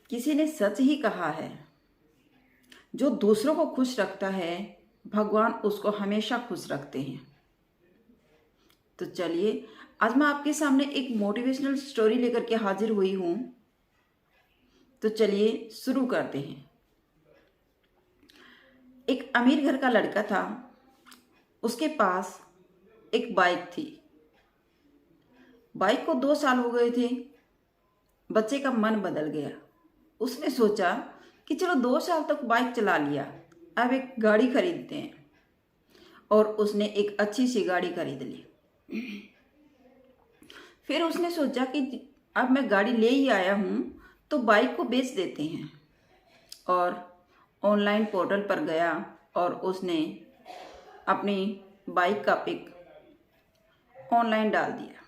किसी ने सच ही कहा है, जो दूसरों को खुश रखता है भगवान उसको हमेशा खुश रखते हैं। तो चलिए, आज मैं आपके सामने एक मोटिवेशनल स्टोरी लेकर के हाजिर हुई हूँ। तो चलिए शुरू करते हैं। एक अमीर घर का लड़का था। उसके पास एक बाइक थी। बाइक को 2 साल हो गए थे। बच्चे का मन बदल गया। उसने सोचा कि चलो 2 साल तक बाइक चला लिया, अब एक गाड़ी खरीदते हैं। और उसने एक अच्छी सी गाड़ी खरीद ली। फिर उसने सोचा कि अब मैं गाड़ी ले ही आया हूँ तो बाइक को बेच देते हैं। और ऑनलाइन पोर्टल पर गया और उसने अपनी बाइक का पिक ऑनलाइन डाल दिया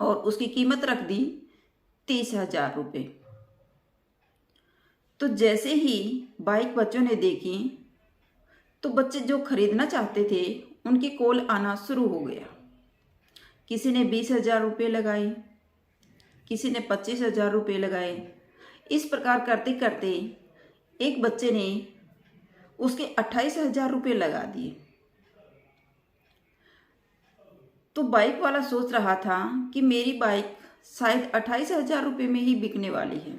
और उसकी कीमत रख दी 30,000 रुपये। तो जैसे ही बाइक बच्चों ने देखी तो बच्चे जो खरीदना चाहते थे उनकी कॉल आना शुरू हो गया। किसी ने 20,000 रुपये लगाए, किसी ने 25,000 रुपये लगाए। इस प्रकार करते करते एक बच्चे ने उसके 28,000 रुपये लगा दिए। तो बाइक वाला सोच रहा था कि मेरी बाइक शायद 28,000 रुपये में ही बिकने वाली है,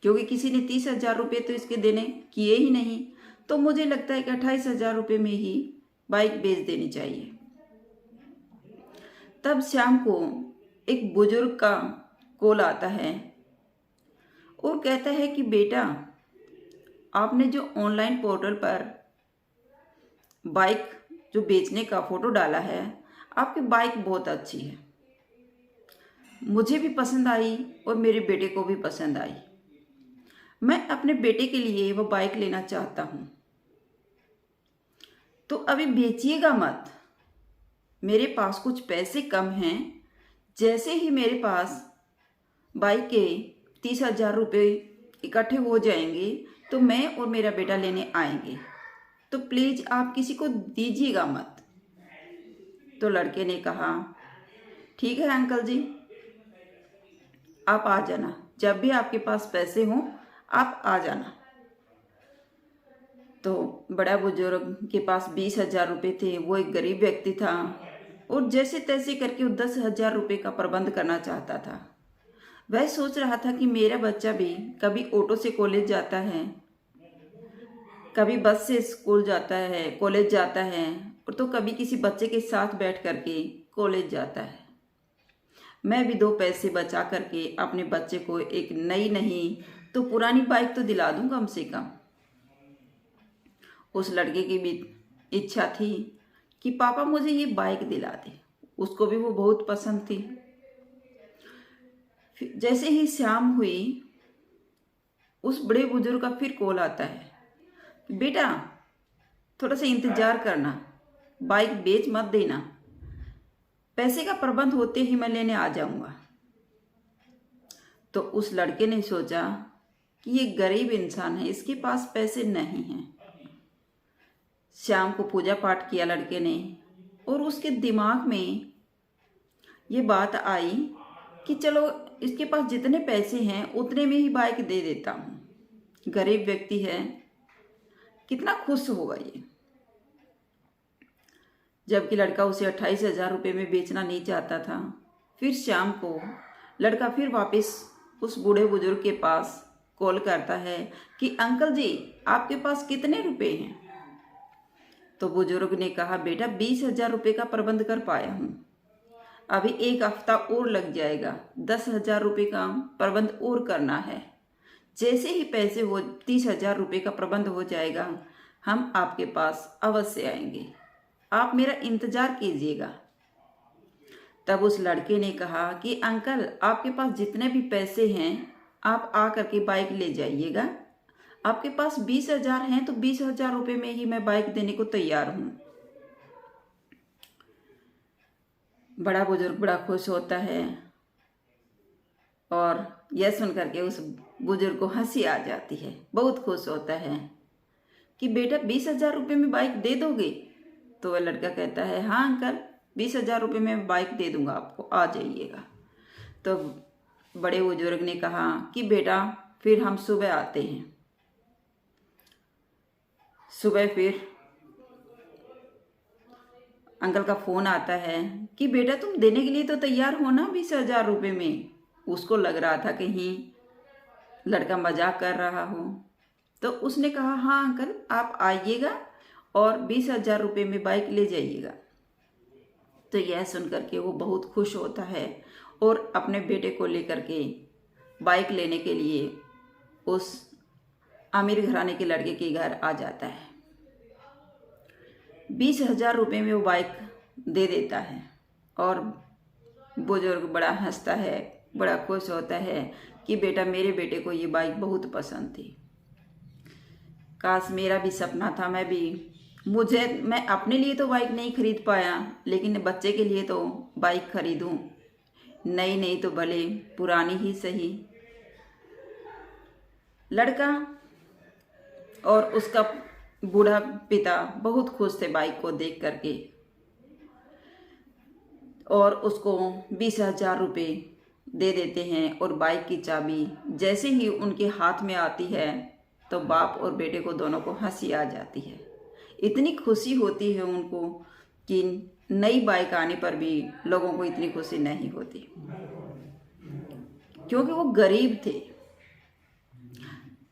क्योंकि किसी ने 30,000 रुपये तो इसके देने किए ही नहीं। तो मुझे लगता है कि 28,000 रुपये में ही बाइक बेच देनी चाहिए। तब शाम को एक बुजुर्ग का कॉल आता है और कहता है कि बेटा, आपने जो ऑनलाइन पोर्टल पर बाइक जो बेचने का फ़ोटो डाला है, आपकी बाइक बहुत अच्छी है, मुझे भी पसंद आई और मेरे बेटे को भी पसंद आई। मैं अपने बेटे के लिए वो बाइक लेना चाहता हूँ, तो अभी बेचिएगा मत। मेरे पास कुछ पैसे कम हैं। जैसे ही मेरे पास बाइक के 30,000 रुपये इकट्ठे हो जाएंगे तो मैं और मेरा बेटा लेने आएंगे, तो प्लीज़ आप किसी को दीजिएगा मत। तो लड़के ने कहा, ठीक है अंकल जी, आप आ जाना, जब भी आपके पास पैसे हों आप आ जाना। तो बड़ा बुजुर्ग के पास 20,000 रुपये थे। वो एक गरीब व्यक्ति था और जैसे तैसे करके वो 10,000 रुपये का प्रबंध करना चाहता था। वह सोच रहा था कि मेरा बच्चा भी कभी ऑटो से कॉलेज जाता है, कभी बस से स्कूल जाता है, कॉलेज जाता है, और तो कभी किसी बच्चे के साथ बैठ करके कॉलेज जाता है। मैं भी 2 पैसे बचा करके अपने बच्चे को एक नई नहीं तो पुरानी बाइक तो दिला दूं कम से कम। उस लड़के की भी इच्छा थी कि पापा मुझे ये बाइक दिला दे। उसको भी वो बहुत पसंद थी। जैसे ही शाम हुई, उस बड़े बुजुर्ग का फिर कॉल आता है, बेटा थोड़ा सा इंतजार करना, बाइक बेच मत देना, पैसे का प्रबंध होते ही मैं लेने आ जाऊंगा। तो उस लड़के ने सोचा कि ये गरीब इंसान है, इसके पास पैसे नहीं हैं। शाम को पूजा पाठ किया लड़के ने और उसके दिमाग में ये बात आई कि चलो इसके पास जितने पैसे हैं उतने में ही बाइक दे देता हूँ। गरीब व्यक्ति है, कितना खुश होगा ये। जबकि लड़का उसे 28,000 रुपये में बेचना नहीं चाहता था। फिर शाम को लड़का फिर वापस उस बूढ़े बुजुर्ग के पास कॉल करता है कि अंकल जी, आपके पास कितने रुपए हैं? तो बुजुर्ग ने कहा, बेटा 20,000 रुपये का प्रबंध कर पाया हूँ, अभी 1 हफ्ता और लग जाएगा, 10,000 रुपये का प्रबंध और करना है। जैसे ही पैसे हो 30,000 रुपये का प्रबंध हो जाएगा, हम आपके पास अवश्य आएंगे, आप मेरा इंतजार कीजिएगा। तब उस लड़के ने कहा कि अंकल, आपके पास जितने भी पैसे हैं आप आ करके बाइक ले जाइएगा। आपके पास 20,000 हैं तो 20,000 रुपये में ही मैं बाइक देने को तैयार हूँ। बड़ा बुजुर्ग बड़ा खुश होता है और यह सुन करके उस बुजुर्ग को हंसी आ जाती है। बहुत खुश होता है कि बेटा 20,000 रुपये में बाइक दे दोगे? तो वह लड़का कहता है, हाँ अंकल, 20,000 रुपये में बाइक दे दूंगा आपको, आ जाइएगा। तो बड़े बुजुर्ग ने कहा कि बेटा फिर हम सुबह आते हैं। सुबह फिर अंकल का फ़ोन आता है कि बेटा तुम देने के लिए तो तैयार हो ना 20,000 रुपये में। उसको लग रहा था कहीं लड़का मजाक कर रहा हो, तो उसने कहा हाँ अंकल आप आइएगा और 20,000 रुपये में बाइक ले जाइएगा। तो यह सुनकर के वो बहुत खुश होता है और अपने बेटे को लेकर के बाइक लेने के लिए उस अमीर घराने के लड़के के घर आ जाता है। 20,000 रुपये में वो बाइक दे देता है और बुजुर्ग बड़ा हंसता है, बड़ा खुश होता है कि बेटा मेरे बेटे को ये बाइक बहुत पसंद थी। काश मेरा भी सपना था, मैं अपने लिए तो बाइक नहीं खरीद पाया, लेकिन बच्चे के लिए तो बाइक खरीदूं, नई नई तो भले पुरानी ही सही। लड़का और उसका बूढ़ा पिता बहुत खुश थे बाइक को देख करके और उसको 20,000 रुपये दे देते हैं। और बाइक की चाबी जैसे ही उनके हाथ में आती है तो बाप और बेटे को दोनों को हंसी आ जाती है। इतनी खुशी होती है उनको कि नई बाइक आने पर भी लोगों को इतनी खुशी नहीं होती, क्योंकि वो गरीब थे।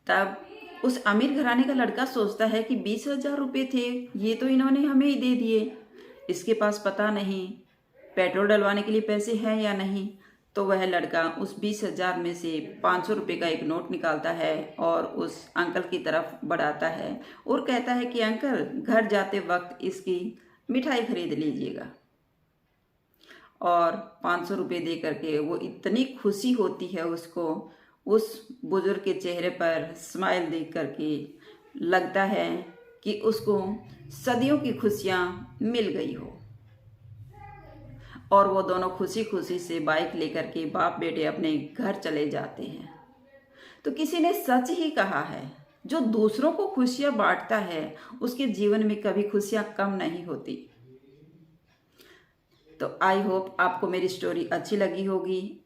तब उस अमीर घराने का लड़का सोचता है कि 20,000 रुपये थे, ये तो इन्होंने हमें ही दे दिए, इसके पास पता नहीं पेट्रोल डलवाने के लिए पैसे हैं या नहीं। तो वह लड़का उस 20,000 में से 500 रुपये का एक नोट निकालता है और उस अंकल की तरफ बढ़ाता है और कहता है कि अंकल घर जाते वक्त इसकी मिठाई खरीद लीजिएगा। और 500 रुपये दे करके वो इतनी खुशी होती है उसको, उस बुजुर्ग के चेहरे पर स्माइल देख करके लगता है कि उसको सदियों की खुशियाँ मिल गई हो। और वो दोनों खुशी खुशी से बाइक लेकर के बाप बेटे अपने घर चले जाते हैं। तो किसी ने सच ही कहा है, जो दूसरों को खुशियाँ बांटता है उसके जीवन में कभी खुशियाँ कम नहीं होती। तो आई होप आपको मेरी स्टोरी अच्छी लगी होगी।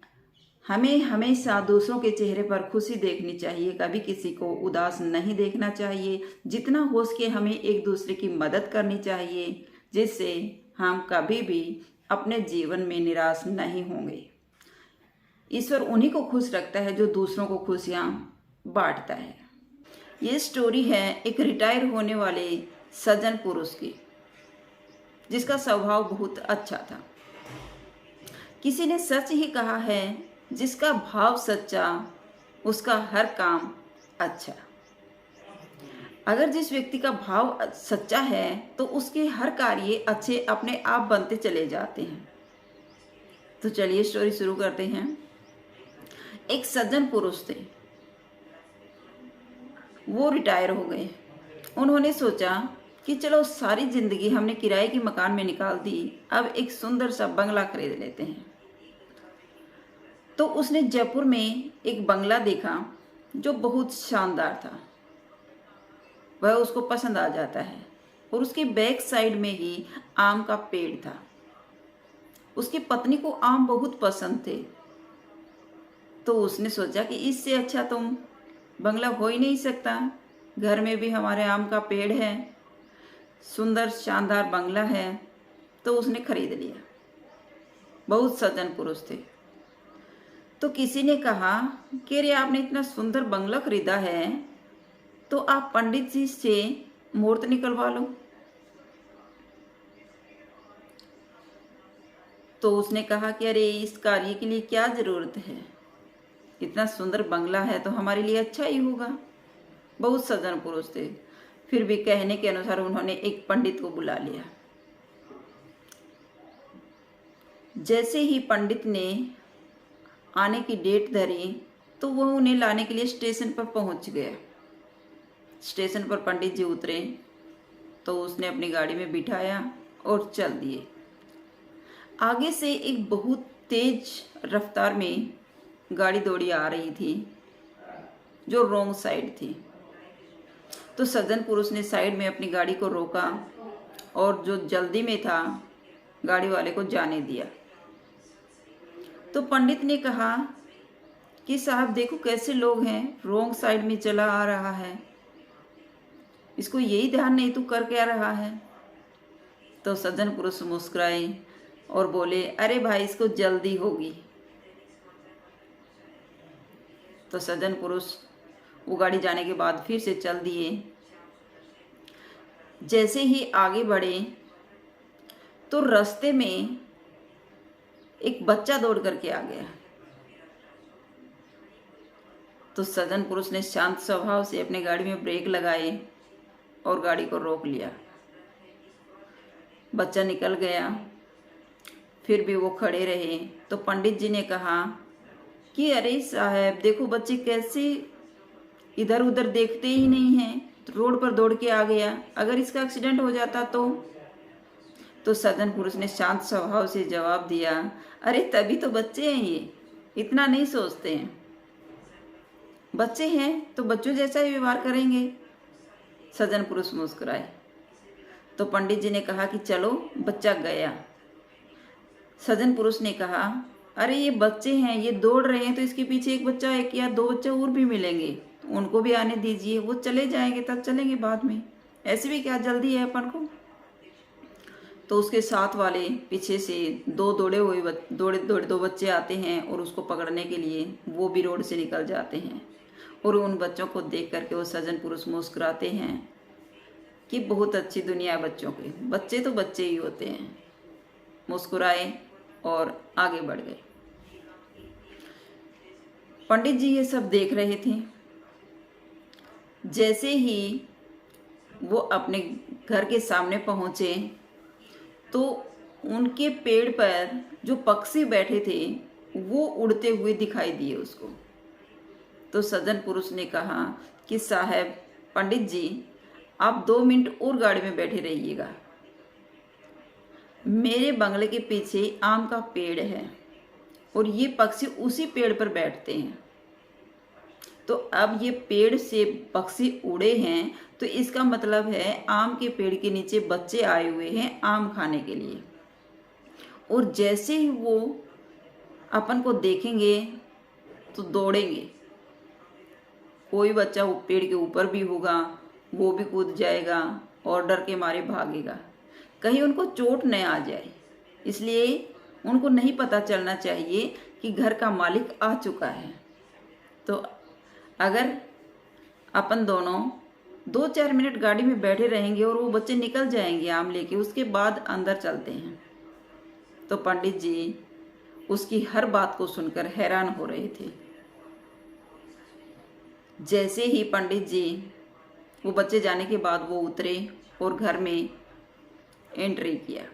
हमें हमेशा दूसरों के चेहरे पर खुशी देखनी चाहिए, कभी किसी को उदास नहीं देखना चाहिए। जितना हो सके हमें एक दूसरे की मदद करनी चाहिए, जिससे हम कभी भी अपने जीवन में निराश नहीं होंगे। ईश्वर उन्हीं को खुश रखता है जो दूसरों को खुशियाँ बांटता है। ये स्टोरी है एक रिटायर होने वाले सज्जन पुरुष की, जिसका स्वभाव बहुत अच्छा था। किसी ने सच ही कहा है, जिसका भाव सच्चा उसका हर काम अच्छा। अगर जिस व्यक्ति का भाव सच्चा है तो उसके हर कार्य अच्छे अपने आप बनते चले जाते हैं। तो चलिए स्टोरी शुरू करते हैं। एक सज्जन पुरुष थे, वो रिटायर हो गए। उन्होंने सोचा कि चलो सारी जिंदगी हमने किराए के मकान में निकाल दी, अब एक सुंदर सा बंगला खरीद लेते हैं। तो उसने जयपुर में एक बंगला देखा जो बहुत शानदार था। वह उसको पसंद आ जाता है और उसके बैक साइड में ही आम का पेड़ था। उसकी पत्नी को आम बहुत पसंद थे, तो उसने सोचा कि इससे अच्छा तो बंगला हो ही नहीं सकता। घर में भी हमारे आम का पेड़ है, सुंदर शानदार बंगला है, तो उसने खरीद लिया। बहुत सज्जन पुरुष थे। तो किसी ने कहा कि अरे आपने इतना सुंदर बंगला खरीदा है तो आप पंडित जी से मुहूर्त निकलवा लो। तो उसने कहा कि अरे इस कार्य के लिए क्या जरूरत है, इतना सुंदर बंगला है तो हमारे लिए अच्छा ही होगा। बहुत सज्जन पुरुष थे। फिर भी कहने के अनुसार उन्होंने एक पंडित को बुला लिया। जैसे ही पंडित ने आने की डेट धरी तो वह उन्हें लाने के लिए स्टेशन पर पहुंच गया। स्टेशन पर पंडित जी उतरे तो उसने अपनी गाड़ी में बिठाया और चल दिए। आगे से एक बहुत तेज रफ्तार में गाड़ी दौड़ी आ रही थी जो रोंग साइड थी। तो सज्जन पुरुष ने साइड में अपनी गाड़ी को रोका और जो जल्दी में था गाड़ी वाले को जाने दिया। तो पंडित ने कहा कि साहब देखो कैसे लोग हैं, रॉन्ग साइड में चला आ रहा है, इसको यही ध्यान नहीं तू कर क्या रहा है। तो सज्जन पुरुष मुस्कुराए और बोले, अरे भाई इसको जल्दी होगी। तो सज्जन पुरुष वो गाड़ी जाने के बाद फिर से चल दिए। जैसे ही आगे बढ़े तो रास्ते में एक बच्चा दौड़ करके आ गया। तो सज्जन पुरुष ने शांत स्वभाव से अपनी गाड़ी में ब्रेक लगाए और गाड़ी को रोक लिया। बच्चा निकल गया, फिर भी वो खड़े रहे। तो पंडित जी ने कहा कि अरे साहब देखो बच्चे कैसे इधर उधर देखते ही नहीं हैं, रोड पर दौड़ के आ गया, अगर इसका एक्सीडेंट हो जाता तो सज्जन पुरुष ने शांत स्वभाव से जवाब दिया, अरे तभी तो बच्चे हैं, ये इतना नहीं सोचते हैं, बच्चे हैं तो बच्चों जैसा ही व्यवहार करेंगे। सज्जन पुरुष मुस्कुराए। तो पंडित जी ने कहा कि चलो, बच्चा गया। सज्जन पुरुष ने कहा, अरे ये बच्चे हैं, ये दौड़ रहे हैं, तो इसके पीछे एक बच्चा, एक या दो बच्चे और भी मिलेंगे, उनको भी आने दीजिए, वो चले जाएंगे, तब चलेंगे बाद में, ऐसे भी क्या जल्दी है अपन को। तो उसके साथ वाले पीछे से दो दौड़े दो बच्चे आते हैं और उसको पकड़ने के लिए वो भी रोड से निकल जाते हैं। और उन बच्चों को देख करके वो सज्जन पुरुष मुस्कुराते हैं कि बहुत अच्छी दुनिया है बच्चों की, बच्चे तो बच्चे ही होते हैं। मुस्कुराए और आगे बढ़ गए। पंडित जी ये सब देख रहे थे। जैसे ही वो अपने घर के सामने पहुंचे तो उनके पेड़ पर जो पक्षी बैठे थे वो उड़ते हुए दिखाई दिए उसको। तो सज्जन पुरुष ने कहा कि साहब पंडित जी आप 2 मिनट और गाड़ी में बैठे रहिएगा, मेरे बंगले के पीछे आम का पेड़ है और ये पक्षी उसी पेड़ पर बैठते हैं। तो अब ये पेड़ से पक्षी उड़े हैं तो इसका मतलब है आम के पेड़ के नीचे बच्चे आए हुए हैं आम खाने के लिए। और जैसे ही वो अपन को देखेंगे तो दौड़ेंगे। कोई बच्चा वो पेड़ के ऊपर भी होगा, वो भी कूद जाएगा और डर के मारे भागेगा, कहीं उनको चोट न आ जाए, इसलिए उनको नहीं पता चलना चाहिए कि घर का मालिक आ चुका है। तो अगर अपन दोनों 2-4 मिनट गाड़ी में बैठे रहेंगे और वो बच्चे निकल जाएंगे आम लेके, उसके बाद अंदर चलते हैं। तो पंडित जी उसकी हर बात को सुनकर हैरान हो रहे थे। जैसे ही पंडित जी वो बच्चे जाने के बाद वो उतरे और घर में एंट्री किया।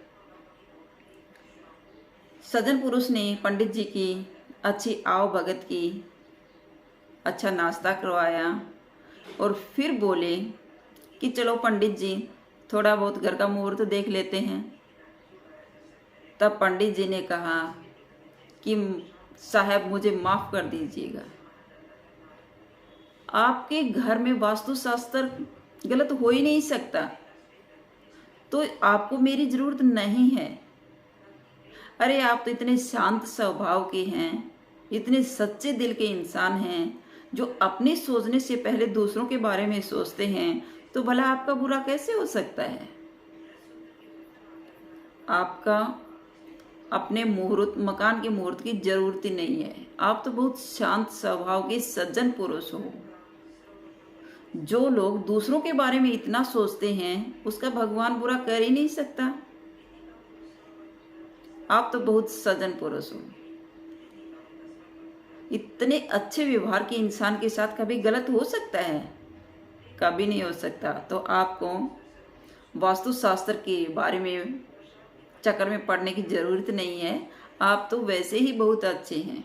सज्जन पुरुष ने पंडित जी की अच्छी आव भगत की, अच्छा नाश्ता करवाया और फिर बोले कि चलो पंडित जी थोड़ा बहुत घर का मुहूर्त देख लेते हैं। तब पंडित जी ने कहा कि साहब मुझे माफ़ कर दीजिएगा, आपके घर में वास्तुशास्त्र गलत हो ही नहीं सकता, तो आपको मेरी ज़रूरत नहीं है। अरे आप तो इतने शांत स्वभाव के हैं, इतने सच्चे दिल के इंसान हैं जो अपने सोचने से पहले दूसरों के बारे में सोचते हैं, तो भला आपका बुरा कैसे हो सकता है। आपका अपने मुहूर्त मकान के मुहूर्त की जरूरत ही नहीं है, आप तो बहुत शांत स्वभाव के सज्जन पुरुष हो। जो लोग दूसरों के बारे में इतना सोचते हैं उसका भगवान बुरा कर ही नहीं सकता। आप तो बहुत सज्जन पुरुष हो। इतने अच्छे व्यवहार के इंसान के साथ कभी गलत हो सकता है? कभी नहीं हो सकता। तो आपको वास्तुशास्त्र के बारे में चक्कर में पड़ने की ज़रूरत नहीं है, आप तो वैसे ही बहुत अच्छे हैं।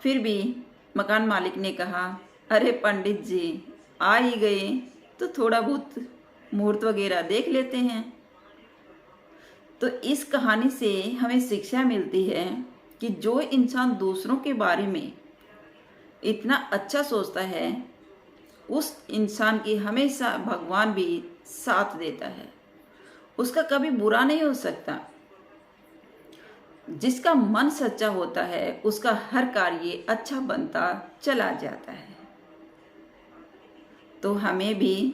फिर भी मकान मालिक ने कहा, अरे पंडित जी आ ही गए तो थोड़ा बहुत मुहूर्त वगैरह देख लेते हैं। तो इस कहानी से हमें शिक्षा मिलती है कि जो इंसान दूसरों के बारे में इतना अच्छा सोचता है उस इंसान की हमेशा भगवान भी साथ देता है, उसका कभी बुरा नहीं हो सकता। जिसका मन सच्चा होता है उसका हर कार्य अच्छा बनता चला जाता है। तो हमें भी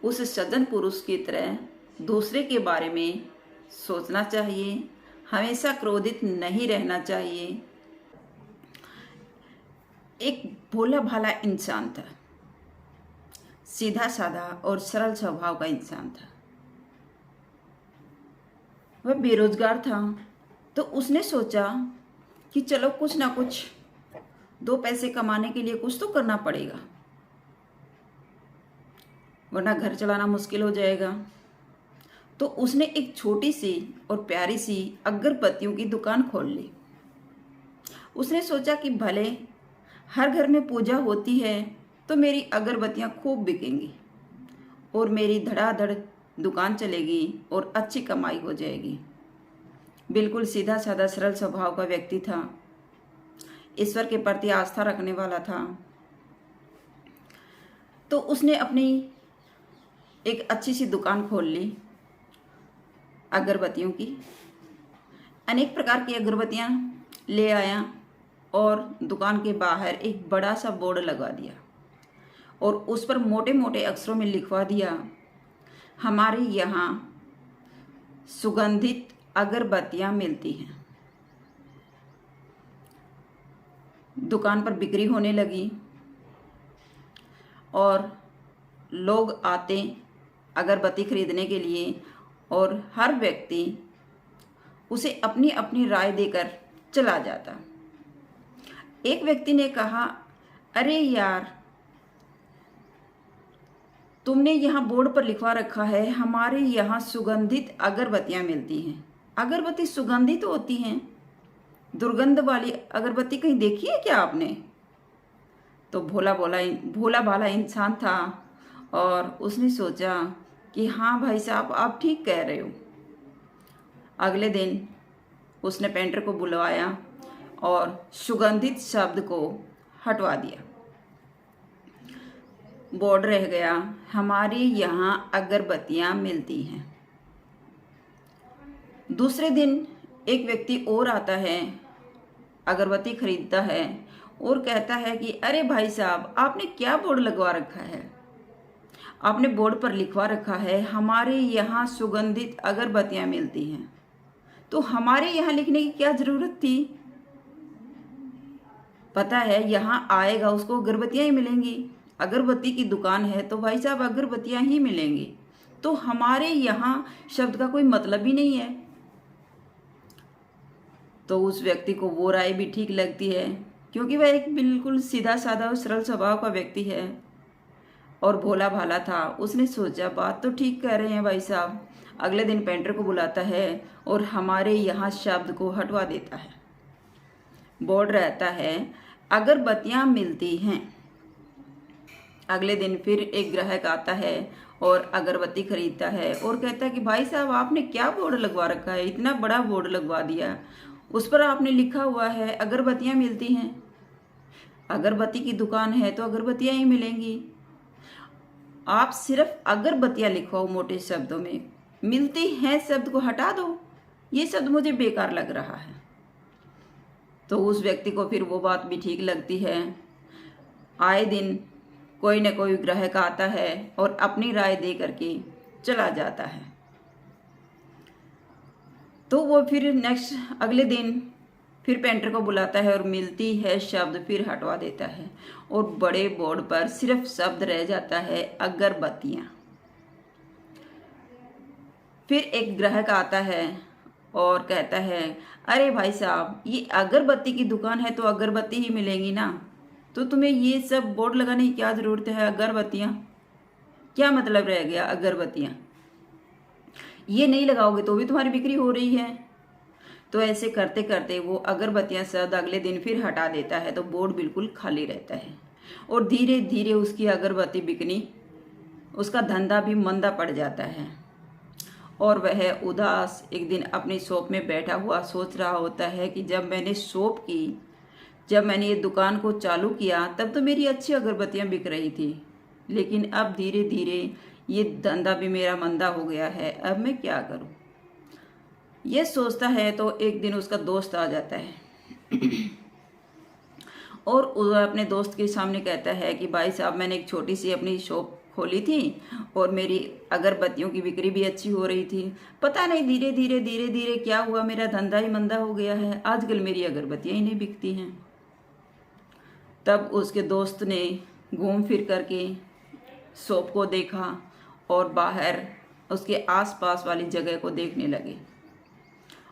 उस सज्जन पुरुष की तरह दूसरे के बारे में सोचना चाहिए, हमेशा क्रोधित नहीं रहना चाहिए। एक भोला भाला इंसान था, सीधा साधा और सरल स्वभाव का इंसान था। वह बेरोजगार था, तो उसने सोचा कि चलो कुछ ना कुछ 2 पैसे कमाने के लिए कुछ तो करना पड़ेगा, वरना घर चलाना मुश्किल हो जाएगा। तो उसने एक छोटी सी और प्यारी सी अगरबत्तियों की दुकान खोल ली। उसने सोचा कि भले हर घर में पूजा होती है तो मेरी अगरबत्तियां खूब बिकेंगी और मेरी धड़ाधड़ दुकान चलेगी और अच्छी कमाई हो जाएगी। बिल्कुल सीधा साधा सरल स्वभाव का व्यक्ति था, ईश्वर के प्रति आस्था रखने वाला था। तो उसने अपनी एक अच्छी सी दुकान खोल ली अगरबत्तियों की। अनेक प्रकार की अगरबत्तियां ले आया और दुकान के बाहर एक बड़ा सा बोर्ड लगा दिया और उस पर मोटे मोटे अक्षरों में लिखवा दिया, हमारे यहाँ सुगंधित अगरबत्तियां मिलती हैं। दुकान पर बिक्री होने लगी और लोग आते अगरबत्ती खरीदने के लिए और हर व्यक्ति उसे अपनी अपनी राय देकर चला जाता। एक व्यक्ति ने कहा, अरे यार, तुमने यहाँ बोर्ड पर लिखवा रखा है हमारे यहाँ सुगंधित अगरबत्तियाँ मिलती हैं। अगरबत्ती सुगंधित होती हैं, दुर्गंध वाली अगरबत्ती कहीं देखी है क्या आपने? तो भोला भाला इंसान था और उसने सोचा कि हाँ भाई साहब, आप ठीक कह रहे हो। अगले दिन उसने पेंटर को बुलवाया और सुगंधित शब्द को हटवा दिया। बोर्ड रह गया, हमारे यहाँ अगरबत्तियाँ मिलती हैं। दूसरे दिन एक व्यक्ति और आता है, अगरबत्ती खरीदता है और कहता है कि अरे भाई साहब, आपने क्या बोर्ड लगवा रखा है? आपने बोर्ड पर लिखवा रखा है हमारे यहाँ सुगंधित अगरबत्तियाँ मिलती हैं। तो हमारे यहाँ लिखने की क्या ज़रूरत थी? पता है यहाँ आएगा उसको अगरबत्तियाँ ही मिलेंगी। अगरबत्ती की दुकान है तो भाई साहब अगरबत्तियाँ ही मिलेंगी। तो हमारे यहाँ शब्द का कोई मतलब ही नहीं है। तो उस व्यक्ति को वो राय भी ठीक लगती है, क्योंकि वह एक बिल्कुल सीधा साधा और सरल स्वभाव का व्यक्ति है और भोला भाला था। उसने सोचा बात तो ठीक कह रहे हैं भाई साहब। अगले दिन पेंटर को बुलाता है और हमारे यहाँ शब्द को हटवा देता है। बोर्ड रहता है, अगरबत्तियाँ मिलती हैं। अगले दिन फिर एक ग्राहक आता है और अगरबत्ती खरीदता है और कहता है कि भाई साहब, आपने क्या बोर्ड लगवा रखा है? इतना बड़ा बोर्ड लगवा दिया, उस पर आपने लिखा हुआ है अगरबत्तियाँ मिलती हैं। अगरबत्ती की दुकान है तो अगरबत्तियाँ ही मिलेंगी। आप सिर्फ अगरबत्तियाँ लिखवाओ मोटे शब्दों में, मिलती हैं शब्द को हटा दो। ये शब्द मुझे बेकार लग रहा है। तो उस व्यक्ति को फिर वो बात भी ठीक लगती है। आए दिन कोई न कोई ग्राहक आता है और अपनी राय दे करके चला जाता है। तो वो फिर अगले दिन फिर पेंटर को बुलाता है और मिलती है शब्द फिर हटवा देता है और बड़े बोर्ड पर सिर्फ शब्द रह जाता है अगरबत्तियाँ। फिर एक ग्राहक आता है और कहता है, अरे भाई साहब, ये अगरबत्ती की दुकान है तो अगरबत्ती ही मिलेंगी ना, तो तुम्हें ये सब बोर्ड लगाने की क्या ज़रूरत है? अगरबत्तियाँ क्या मतलब रह गया? अगरबत्तियाँ ये नहीं लगाओगे तो भी तुम्हारी बिक्री हो रही है। तो ऐसे करते करते वो अगरबत्तियाँ शब्द अगले दिन फिर हटा देता है तो बोर्ड बिल्कुल खाली रहता है और धीरे धीरे उसकी अगरबत्ती बिकनी, उसका धंधा भी मंदा पड़ जाता है और वह उदास एक दिन अपनी शॉप में बैठा हुआ सोच रहा होता है कि जब मैंने ये दुकान को चालू किया तब तो मेरी अच्छी अगरबत्तियाँ बिक रही थी, लेकिन अब धीरे धीरे ये धंधा भी मेरा मंदा हो गया है। अब मैं क्या करूं? ये सोचता है तो एक दिन उसका दोस्त आ जाता है और अपने दोस्त के सामने कहता है कि भाई साहब, मैंने एक छोटी सी अपनी शॉप खोली थी और मेरी अगरबत्तियों की बिक्री भी अच्छी हो रही थी। पता नहीं धीरे धीरे धीरे धीरे क्या हुआ, मेरा धंधा ही मंदा हो गया है, आजकल मेरी अगरबत्तियाँ ही नहीं बिकती हैं। तब उसके दोस्त ने घूम फिर करके शॉप को देखा और बाहर उसके आसपास वाली जगह को देखने लगे।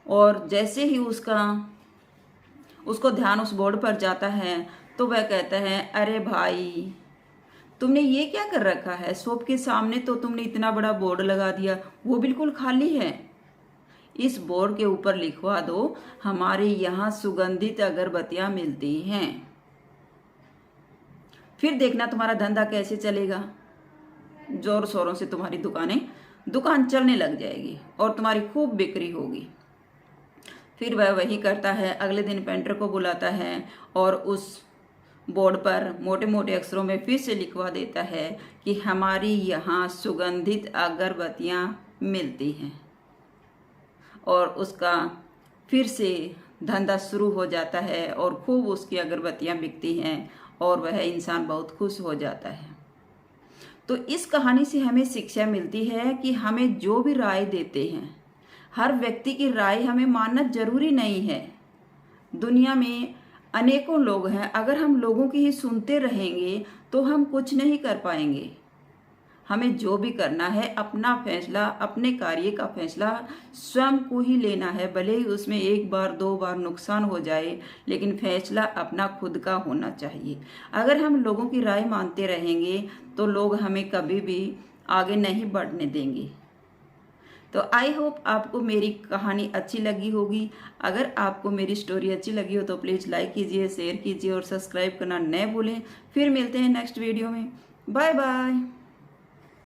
और जैसे ही उसको ध्यान उस बोर्ड पर जाता है तो वह कहता है, अरे भाई, तुमने ये क्या कर रखा है? शॉप के सामने तो तुमने इतना बड़ा बोर्ड लगा दिया, वो बिल्कुल खाली है। इस बोर्ड के ऊपर लिखवा दो, हमारे यहाँ सुगंधित अगरबत्तियाँ मिलती हैं। फिर देखना तुम्हारा धंधा कैसे चलेगा। जोर शोरों से तुम्हारी दुकान चलने लग जाएगी और तुम्हारी खूब बिक्री होगी। फिर वह वही करता है। अगले दिन पेंटर को बुलाता है और उस बोर्ड पर मोटे मोटे अक्षरों में फिर से लिखवा देता है कि हमारी यहाँ सुगंधित अगरबत्तियाँ मिलती हैं। और उसका फिर से धंधा शुरू हो जाता है और खूब उसकी अगरबत्तियाँ बिकती हैं और वह इंसान बहुत खुश हो जाता है। तो इस कहानी से हमें शिक्षा मिलती है कि हमें जो भी राय देते हैं, हर व्यक्ति की राय हमें मानना जरूरी नहीं है। दुनिया में अनेकों लोग हैं, अगर हम लोगों की ही सुनते रहेंगे तो हम कुछ नहीं कर पाएंगे। हमें जो भी करना है, अपना फैसला, अपने कार्य का फैसला स्वयं को ही लेना है। भले ही उसमें एक बार दो बार नुकसान हो जाए, लेकिन फैसला अपना खुद का होना चाहिए। अगर हम लोगों की राय मानते रहेंगे तो लोग हमें कभी भी आगे नहीं बढ़ने देंगे। तो आई होप आपको मेरी कहानी अच्छी लगी होगी। अगर आपको मेरी स्टोरी अच्छी लगी हो तो प्लीज़ लाइक कीजिए, शेयर कीजिए और सब्सक्राइब करना न भूलें। फिर मिलते हैं नेक्स्ट वीडियो में। Bye bye.